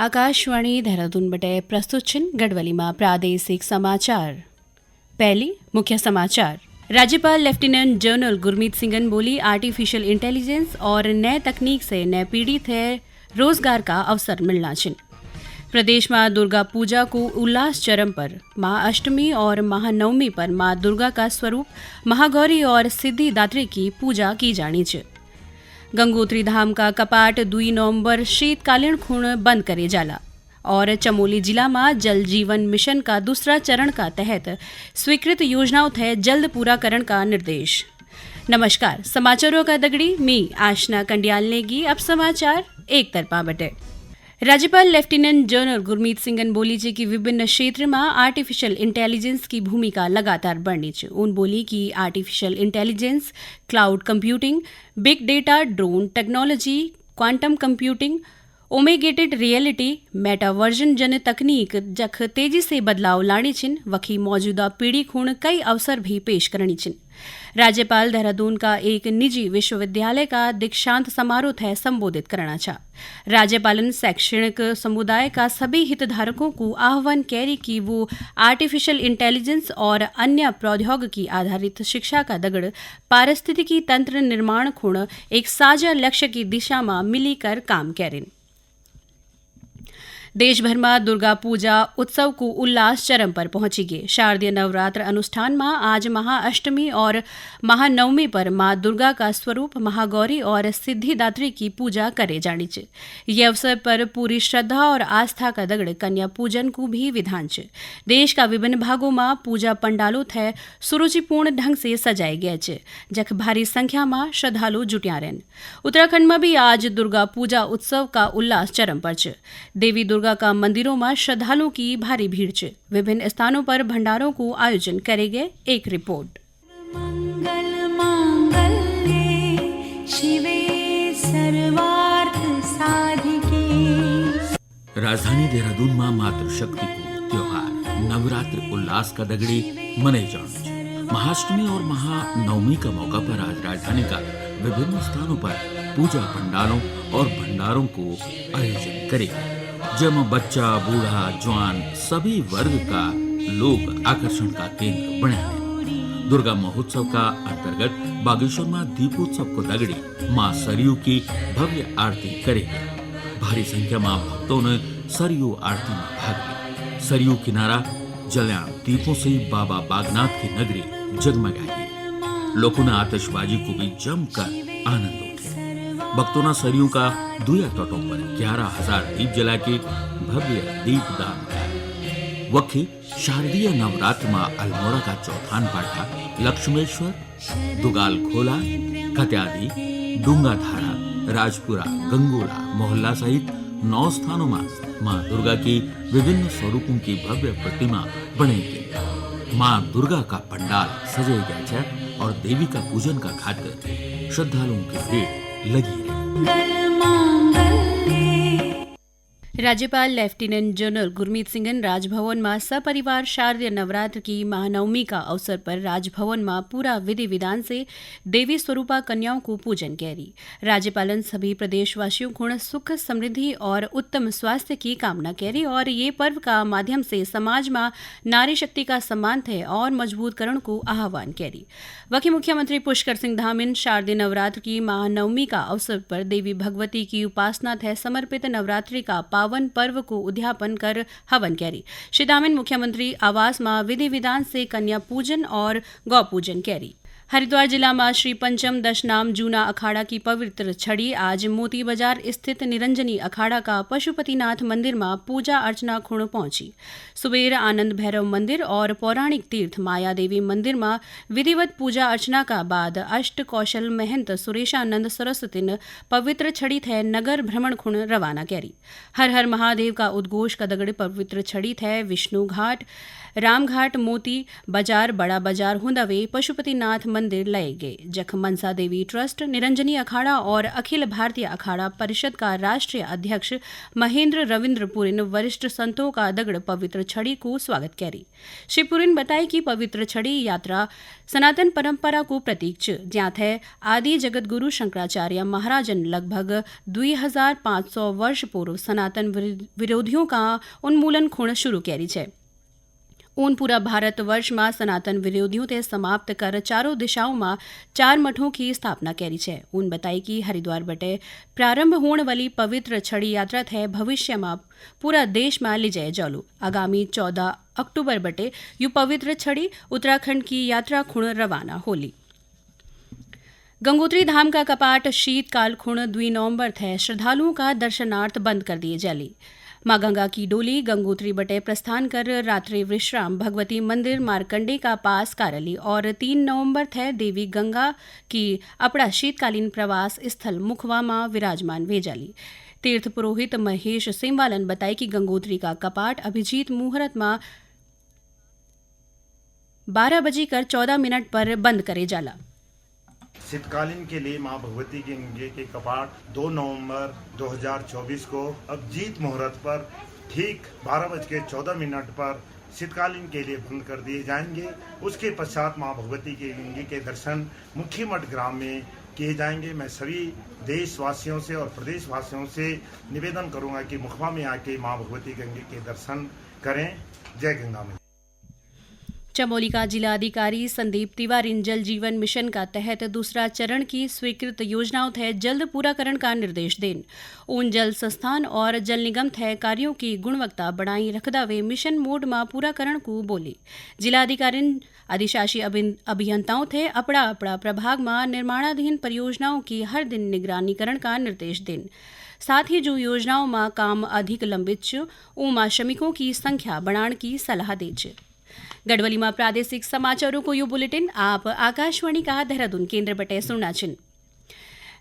आकाशवाणी देहरादून बटे प्रस्तुत छिन गढ़वाली में प्रादेशिक समाचार। पहली मुख्य समाचार। राज्यपाल लेफ्टिनेंट जनरल गुरमीत सिंघन बोली आर्टिफिशियल इंटेलिजेंस और नए तकनीक से नए पीढ़ी थे रोजगार का अवसर मिलना छिन। प्रदेश में दुर्गा पूजा को उल्लास चरम पर। महाअष्टमी और महानवमी पर मां दुर्गा का स्वरूप महागौरी और सिद्धिदात्री की पूजा की जानी है। गंगोत्री धाम का कपाट 2 नवंबर शीतकालीन खूण बंद करे जाला और चमोली जिला में जल जीवन मिशन का दूसरा चरण का तहत स्वीकृत योजनाओं थे जल्द पूरा करण का निर्देश। नमस्कार, समाचारों का दगड़ी मी आशना कंडियाल नेगी। अब समाचार एक तरफा बटे। राज्यपाल लेफ्टिनेंट जनरल गुरमीत सिंघन बोली है कि विभिन्न क्षेत्र में आर्टिफिशियल इंटेलिजेंस की भूमिका लगातार बढ़नी है। उन बोली कि artificial intelligence, cloud computing, big data, drone technology, quantum computing, ओमेगेटेड रियलिटी, मेटावर्जन जन तकनीक जख तेजी से बदलाव लानी छिन, वखी मौजूदा पीढ़ी खूण कई अवसर भी पेश करनी छिन। राज्यपाल देहरादून का एक निजी विश्वविद्यालय का दीक्षांत समारोह थे संबोधित करना था। राज्यपालन शैक्षणिक समुदाय का सभी हितधारकों को आह्वान कैरी कि वो आर्टिफिशियल इंटेलिजेंस और अन्य प्रौद्योगिकी आधारित शिक्षा का दगड़ पारिस्थितिकी तंत्र निर्माण खूण एक साझा लक्ष्य की दिशा में मिलीकर काम करें। देश भर में दुर्गा पूजा उत्सव को उल्लास चरम पर पहुंची गए। शारदीय नवरात्र अनुष्ठान में आज महाअष्टमी और महानवमी पर मां दुर्गा का स्वरूप महागौरी और सिद्धिदात्री की पूजा करे जानी है। ये अवसर पर पूरी श्रद्धा और आस्था का दगड़ कन्या पूजन को भी विधान है। देश का विभिन्न भागों में पूजा पंडालों थे सुरुचिपूर्ण ढंग से सजाए गए है, जख भारी संख्या में श्रद्धालु जुटिया रहन। उत्तराखंड में भी आज दुर्गा पूजा उत्सव का उल्लास चरम पर है। देवी दुर्गा का मंदिरों में श्रद्धालुओं की भारी भीड़ है। विभिन्न स्थानों पर भंडारों को आयोजन करे गए। एक रिपोर्ट। मंगल मांगल्ये शिवे सर्वार्थ साधिके। राजधानी देहरादून में मातृशक्ति को त्योहार नवरात्र उल्लास का दगड़ी मनाई जाने। महाअष्टमी और महानवमी का मौका पर आज राजधानी का विभिन्न स्थानों पर पूजा पंडालों और भंडारों को आयोजन करेगा, जब बच्चा बूढ़ा जवान सभी वर्ग का लोग आकर्षण का केंद्र बने हैं। दुर्गा महोत्सव का अंतर्गत बागेश्वर में दीपोत्सव को दगड़ी मां सरयू की भव्य आरती करेगी। भारी संख्या में भक्तों ने सरयू आरती में भाग लिया। सरयू किनारा जलयान दीपों से बाबा बागनाथ की नगरी जगमगाएगी। लोगों ने आतिशबाजी को भी जमकर आनंद उठाया। भक्तों ने सरयू का दुया तटों पर 11,000 दीप जला के भव्य दीपदान किया। वक्खी शारदीय नवरात्र में अल्मोड़ा का चौथान पाठा, लक्ष्मेश्वर, दुगाल खोला, कत्यादी, डूंगाधारा, राजपुरा, गंगोला, मोहल्ला सहित 9 स्थानों में मां दुर्गा की विभिन्न स्वरूपों की भव्य प्रतिमा बनेगी। मां दुर्गा का पंडाल सजे गया है और देवी का पूजन का खातिर श्रद्धालुओं की भीड़ लगी रही। राज्यपाल लेफ्टिनेंट जनरल गुरमीत सिंघन राजभवन में सपरिवार शारदीय नवरात्र की महानवमी का अवसर पर राजभवन में पूरा विधि विधान से देवी स्वरूपा कन्याओं को पूजन कैरी। राज्यपालन सभी प्रदेशवासियों को सुख समृद्धि और उत्तम स्वास्थ्य की कामना कैरी और ये पर्व का माध्यम से समाज में नारी शक्ति का सम्मान थे और मजबूत करण को आह्वान कैरी। वहीं मुख्यमंत्री पुष्कर सिंह धामिन शारदीय नवरात्र की महानवमी का अवसर पर देवी भगवती की उपासना थे समर्पित नवरात्रि का पावन पर्व को उद्यापन कर हवन कैरी। श्री दामिन मुख्यमंत्री आवास में विधि विधान से कन्या पूजन और गौ पूजन कैरी। हरिद्वार जिला में श्री पंचम दशनाम जूना अखाड़ा की पवित्र छड़ी आज मोती बाजार स्थित निरंजनी अखाड़ा का पशुपतिनाथ मंदिर में पूजा अर्चना खूण पहुंची। सुबेर आनंद भैरव मंदिर और पौराणिक तीर्थ माया देवी मंदिर में विधिवत पूजा अर्चना का बाद अष्ट कौशल महंत सुरेशानंद सरस्वती ने पवित्र छड़ी थे नगर भ्रमण खूण रवाना कैरी। हर हर महादेव का उद्घोष का दगड़ पवित्र छड़ी थे विष्णु घाट, रामघाट, मोती बाजार, बड़ा बाजार, हुंदावे, पशुपतिनाथ मंदिर लाए गए जख मनसा देवी ट्रस्ट, निरंजनी अखाड़ा और अखिल भारतीय अखाड़ा परिषद का राष्ट्रीय अध्यक्ष महेंद्र रविंद्र पुरिन वरिष्ठ संतों का दगड़ पवित्र छड़ी को स्वागत करी। श्री पुरिन बताए कि पवित्र छड़ी यात्रा सनातन परंपरा को प्रतीक छ, ज्याथे आदि जगत गुरु शंकराचार्य महाराजन लगभग 2500 वर्ष पूर्व सनातन विरोधियों का उन्मूलन खूण शुरू करी है। ऊन पूरा भारत वर्ष में सनातन विरोधियों ते समाप्त कर चारों दिशाओं में 4 मठों की स्थापना करी है। ऊन बताई कि हरिद्वार बटे प्रारंभ होने वाली पवित्र छड़ी यात्रा थे भविष्य में पूरा देश में ले जाए जालू। आगामी 14 अक्टूबर बटे यू पवित्र छड़ी उत्तराखंड की यात्रा खुण रवाना होली। गंगोत्री धाम का कपाट शीतकाल खुण 2 नवंबर थे श्रद्धालुओं का दर्शनार्थ बंद कर दिए जाली। मां गंगा की डोली गंगोत्री बटे प्रस्थान कर रात्रि विश्राम भगवती मंदिर मारकंडे का पास कारली और 3 नवंबर थे देवी गंगा की अपना शीतकालीन प्रवास स्थल मुखवा में विराजमान भेजाली। तीर्थ पुरोहित महेश सिंवालन बताए कि गंगोत्री का कपाट अभिजीत मुहूर्त में 12 बजे कर 14 मिनट पर बंद करे जाला। शीतकालीन के लिए मां भगवती गंगे के कपाट 2 नवंबर 2024 को अभिजीत मुहूर्त पर ठीक 12:14 पर शीतकालीन के लिए बंद कर दिए जाएंगे। उसके पश्चात मां भगवती के गंगे के दर्शन मुखी मठ ग्राम में किए जाएंगे। मैं सभी देशवासियों से और प्रदेशवासियों से निवेदन करूंगा कि मुखबा में आके मां भगवती गंगे के दर्शन करें। जय गंगा मैया। चमोली का जिलाधिकारी संदीप तिवारी जल जीवन मिशन का तहत दूसरा चरण की स्वीकृत योजनाओं थे जल्द पूरा करण का निर्देश देन। ऊन जल संस्थान और जल निगम थे कार्यों की गुणवत्ता बढ़ाई रखदा वे मिशन मोड में पूरा करण को बोली। जिलाधिकारी अधिशासी अभियंताओं थे अपना अपना प्रभाग में निर्माणाधीन परियोजनाओं की हर दिन निगरानी करण का निर्देश देन। साथ ही जो योजनाओं में काम अधिक लंबित छ उमा श्रमिकों की संख्या बढ़ाने की सलाह दी। गढ़वाली में प्रादेशिक समाचारों को यू बुलेटिन आप आकाशवाणी का देहरादून केंद्र बटे सुनना छिन।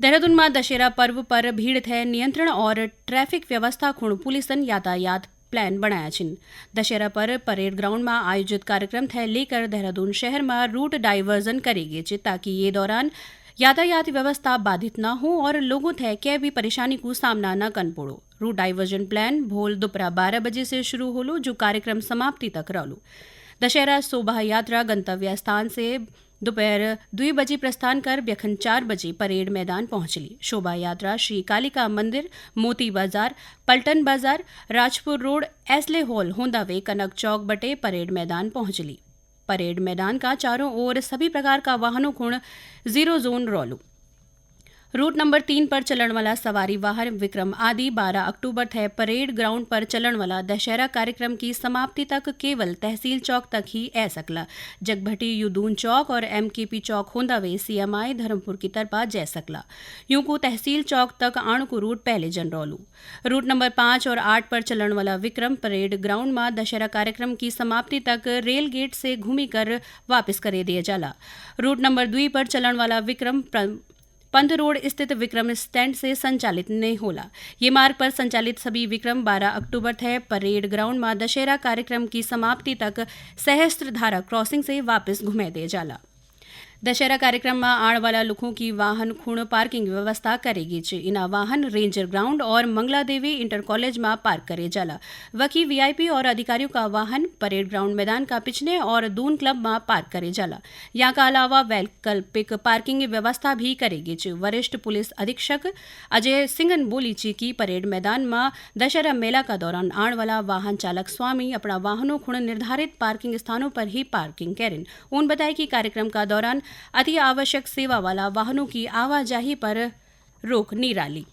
देहरादून में दशहरा पर्व पर भीड़ थे नियंत्रण और ट्रैफिक व्यवस्था खुण पुलिसन यातायात प्लान बनाया छिन। दशहरा पर परेड ग्राउंड में आयोजित कार्यक्रम थे लेकर देहरादून शहर में रूट डाइवर्जन करेगी ताकि ये दौरान यातायात व्यवस्था बाधित न हो और लोगों थे क्या भी परेशानी को सामना न कर पड़ो। रूट डाइवर्जन प्लान भोल दोपहर 12 बजे से शुरू होलो जो कार्यक्रम समाप्ति तक रहलो। दशहरा शोभा यात्रा गंतव्य स्थान से दोपहर 2 बजे प्रस्थान कर ब्यखन 4 बजे परेड मैदान पहुंचली। शोभा यात्रा श्री कालिका मंदिर, मोती बाजार, पलटन बाजार, राजपुर रोड, एसले हॉल होंदा वे कनक चौक बटे परेड मैदान पहुंचली। परेड मैदान का चारों ओर सभी प्रकार का वाहनों खुण 0 जोन रोलू। रूट नंबर 3 पर चलन वाला सवारी वाहन विक्रम आदि 12 अक्टूबर थे परेड ग्राउंड पर चलन वाला दशहरा कार्यक्रम की समाप्ति तक केवल तहसील चौक तक ही आ सकला। जगभटी युदून चौक और MKP चौक होंदा वे CMI धर्मपुर की तरफा जा सकला। यूं को तहसील चौक तक आण को रूट पहले जन रोलू। रूट नंबर 5 और 8 पर चलन वाला विक्रम परेड ग्राउंड में दशहरा कार्यक्रम की समाप्ति तक रेल गेट से घूमी कर वापस करे दिया जाला। रूट नंबर 2 पर चलन वाला विक्रम पंथ रोड स्थित विक्रम स्टैंड से संचालित नहीं होला। ये मार्ग पर संचालित सभी विक्रम 12 अक्टूबर थे परेड ग्राउंड में दशहरा कार्यक्रम की समाप्ति तक सहस्त्रधारा क्रॉसिंग से वापस घुमा दे जाला। दशहरा कार्यक्रम में आण वाला लोगों की वाहन खूण पार्किंग व्यवस्था करेगी। इना वाहन रेंजर ग्राउंड और मंगला देवी इंटर कॉलेज में पार्क करे जाला। वकी VIP और अधिकारियों का वाहन परेड ग्राउंड मैदान का पिछले और दून क्लब में पार्क करे जाला। यहाँ का अलावा वैकल्पिक पार्किंग व्यवस्था भी करेगी। वरिष्ठ पुलिस अधीक्षक अजय सिंगन बोली की परेड मैदान में दशहरा मेला का दौरान आण वाला वाहन चालक स्वामी अपना वाहनों खुण निर्धारित पार्किंग स्थानों पर ही पार्किंग करें। उन बताया कि कार्यक्रम का दौरान अति आवश्यक सेवा वाला वाहनों की आवाजाही पर रोक निराली।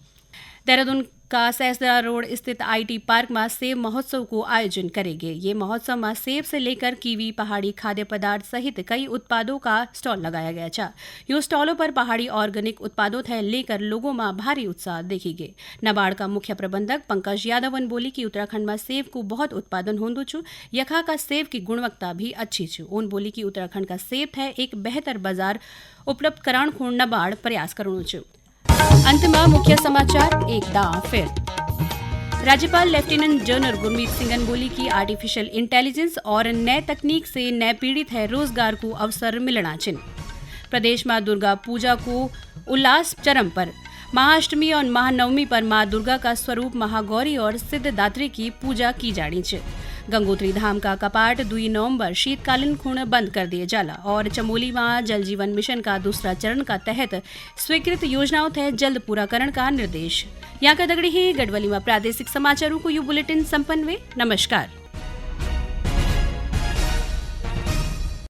देहरादून का सहसरा रोड स्थित IT पार्क में सेब महोत्सव को आयोजन करेंगे। ये महोत्सव में सेब से लेकर कीवी, पहाड़ी खाद्य पदार्थ सहित कई उत्पादों का स्टॉल लगाया गया था। यूं स्टॉलों पर पहाड़ी ऑर्गेनिक उत्पादों थे लेकर लोगों में भारी उत्साह देखी गए। नाबार्ड का मुख्य प्रबंधक पंकज यादवन बोली कि उत्तराखंड में सेब को बहुत उत्पादन होंदो छु। यखा का सेब की गुणवत्ता भी अच्छी छु। उन बोली कि उत्तराखंड का सेब है एक बेहतर बाजार उपलब्ध कराण को नाबार्ड प्रयास करणो छु। अंत में मुख्य समाचार एक दाव फिर। राज्यपाल लेफ्टिनेंट जनरल गुरमीत सिंघन बोली कि आर्टिफिशियल इंटेलिजेंस और नए तकनीक से नए पीड़ित है रोजगार को अवसर मिलना चिन। प्रदेश में दुर्गा पूजा को उल्लास चरम पर। महाअष्टमी और महानवमी पर मां दुर्गा का स्वरूप महागौरी और सिद्धदात्री की पूजा की जानी है। गंगोत्री धाम का कपाट 2 नवंबर शीतकालीन खूण बंद कर दिए जाला और चमोली में जल जीवन मिशन का दूसरा चरण का तहत स्वीकृत योजनाओं थे जल्द पूरा करण का निर्देश। यहाँ का दगड़ी ही गढ़वाली में प्रादेशिक समाचारों को यू बुलेटिन संपन्न हुए। नमस्कार।